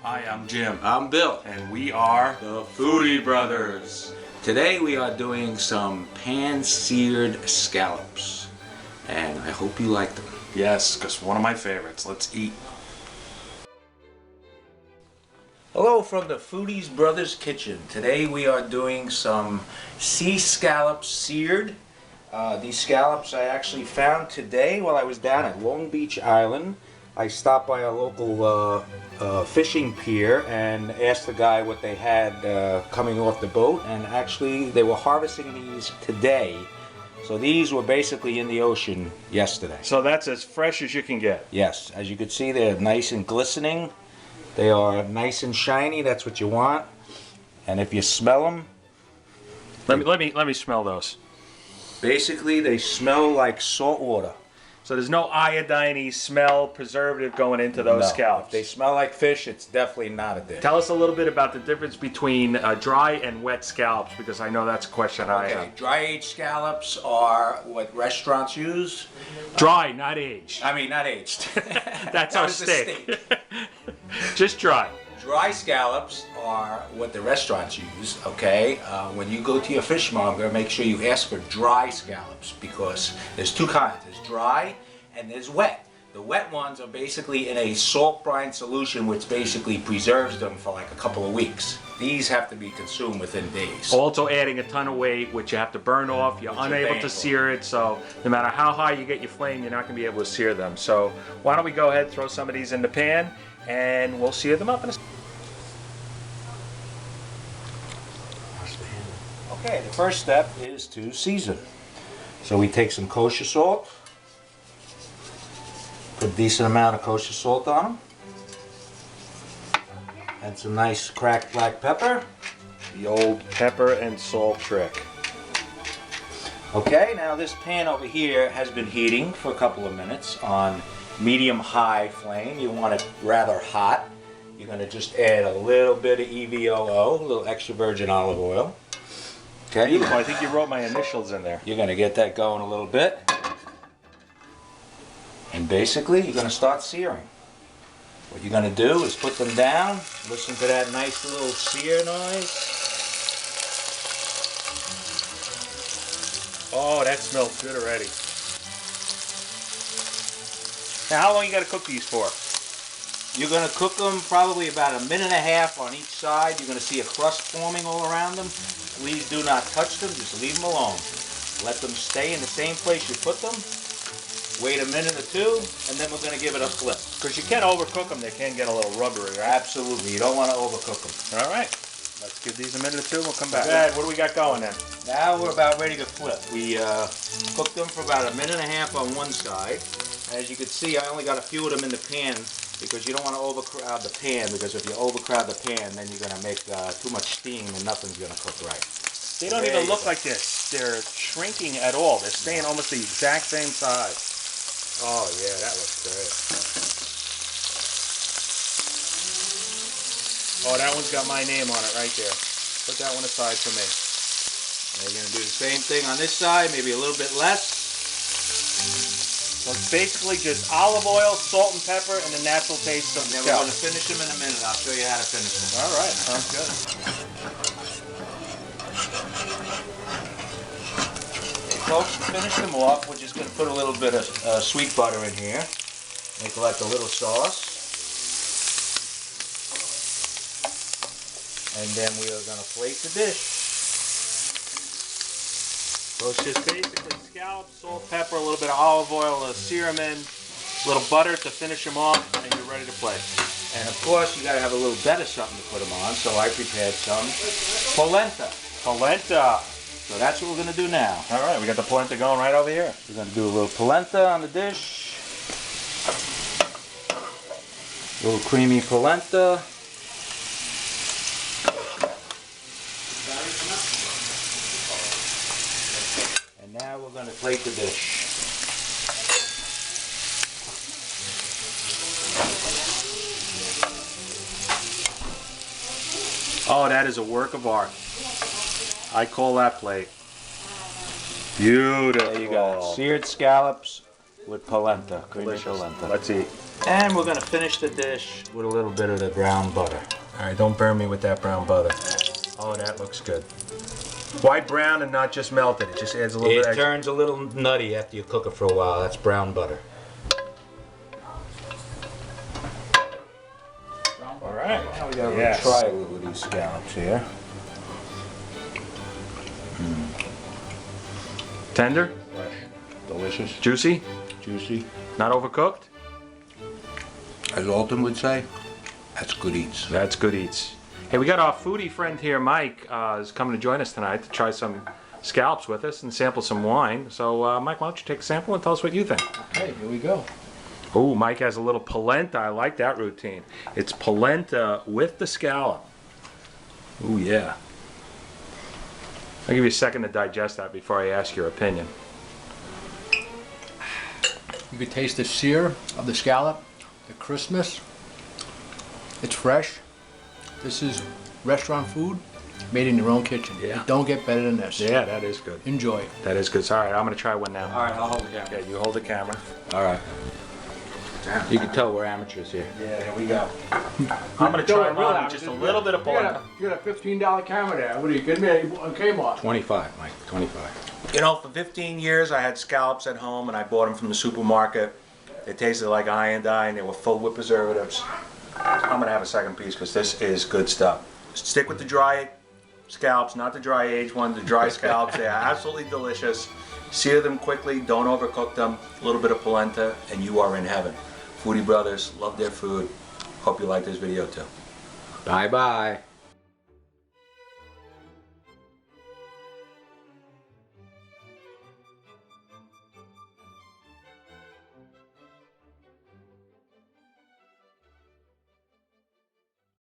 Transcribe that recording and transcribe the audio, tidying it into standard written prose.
Hi, I'm Jim. I'm Bill. And we are The Foodie Brothers. Today we are doing some pan-seared scallops. And I hope you like them. Yes, because one of my favorites. Let's eat. Hello from the Foodie Brothers kitchen. Today we are doing some sea scallops seared. These scallops I actually found today while I was down at Long Beach Island. I stopped by a local fishing pier and asked the guy what they had coming off the boat, and actually they were harvesting these today. So these were basically in the ocean yesterday. So that's as fresh as you can get. Yes, as you can see, they're nice and glistening. They are nice and shiny. That's what you want. And if you smell them, Let me smell those. basically they smell like salt water. So there's no iodine smell, preservative going into those No, scallops. if they smell like fish, it's definitely not a dish. Tell us a little bit about the difference between dry and wet scallops, because I know that's a question I have. Dry aged scallops are what restaurants use. Dry, not aged. I mean, not aged. That's That our was the steak. Just dry. Dry scallops are what the restaurants use, okay? When you go to your fishmonger, make sure you ask for dry scallops, because there's two kinds. There's dry and there's wet. The wet ones are basically in a salt brine solution, which basically preserves them for like a couple of weeks. These have to be consumed within days. Also adding a ton of weight, which you have to burn off. You're unable to sear it, so no matter how high you get your flame, you're not going to be able to sear them. So why don't we go ahead and throw some of these in the pan, and we'll sear them up in a second. Okay, the first step is to season. So we take some kosher salt, put a decent amount of kosher salt on them, and some nice cracked black pepper. The old pepper and salt trick. Okay, now this pan over here has been heating for a couple of minutes on medium-high flame. You want it rather hot. You're going to just add a little bit of EVOO, a little extra virgin olive oil. Okay. Beautiful. I think you wrote my initials in there. You're going to get that going a little bit. And basically, you're going to start searing. What you're going to do is put them down. Listen to that nice little sear noise. Oh, that smells good already. Now, how long you got to cook these for? You're going to cook them probably about 1.5 minutes on each side. You're going to see a crust forming all around them. Please do not touch them. Just leave them alone. Let them stay in the same place you put them. Wait a minute or two, and then we're going to give it a flip. Because you can't overcook them. They can get a little rubbery, right? Absolutely. You don't want to overcook them. All right. Let's give these a minute or two. We'll come back. Dad, what do we got going then? Now we're about ready to flip. We cooked them for about 1.5 minutes on one side. As you can see, I only got a few of them in the pan because you don't want to overcrowd the pan, because if you overcrowd the pan, then you're going to make too much steam and nothing's going to cook right. They don't even look like this. They're shrinking at all. They're staying almost the exact same size. Oh yeah, that looks great. Oh, that one's got my name on it right there. Put that one aside for me. Now you're going to do the same thing on this side, maybe a little bit less. So it's basically just olive oil, salt and pepper, and the natural taste of the And then we're going scallops. to finish them in a minute. I'll show you how to finish them. All right, sounds good. Okay, folks, to finish them off, we're just going to put a little bit of sweet butter in here. Make like a little sauce. And then we are going to plate the dish. So it's just basically scallops, salt, pepper, a little bit of olive oil, sear them in, a little butter to finish them off, and you're ready to plate. And of course, you got to have a little better something to put them on, so I prepared some polenta. Polenta. So that's what we're going to do now. All right, we got the polenta going right over here. We're going to do a little polenta on the dish. A little creamy polenta. And now we're going to plate the dish. Oh, that is a work of art. I call that plate. Beautiful. There you go. Seared scallops with polenta, creamy polenta. Let's eat. And we're gonna finish the dish with a little bit of the brown butter. All right, don't burn me with that brown butter. Oh, that looks good. Why brown and not just melted? It just adds a little bit It extra. turns a little nutty after you cook it for a while. That's brown butter. All right. Now we gotta Yes. try a little of these scallops here. Tender, Fresh, delicious, juicy, juicy. not overcooked. As Alton would say, that's good eats. That's good eats. Hey, we got our foodie friend here, Mike, is coming to join us tonight to try some scallops with us and sample some wine. So, Mike, why don't you take a sample and tell us what you think? Okay, here we go. Oh, Mike has a little polenta. I like that routine. It's polenta with the scallop. Oh, yeah. I'll give you a second to digest that before I ask your opinion. You could taste the sear of the scallop, the crispness. It's fresh. This is restaurant food made in your own kitchen. Yeah. It don't get better than this. Yeah, that is good. Enjoy. That is good. So, all right, I'm going to try one now. All right, I'll hold the camera. Yeah, you hold the camera. All right. You can tell we're amateurs here. Yeah, here we go. I'm going to try one with just a little bit of polenta. You got a $15 camera there. What are you kidding me? It came off. 25, Mike, 25. You know, for 15 years I had scallops at home and I bought them from the supermarket. They tasted like iodine. They were full with preservatives. I'm going to have a second piece because this is good stuff. Stick with the dry scallops, not the dry aged ones, the dry scallops. They are absolutely delicious. Sear them quickly, don't overcook them. A little bit of polenta and you are in heaven. Foodie Brothers, love their food. Hope you like this video too. Bye-bye.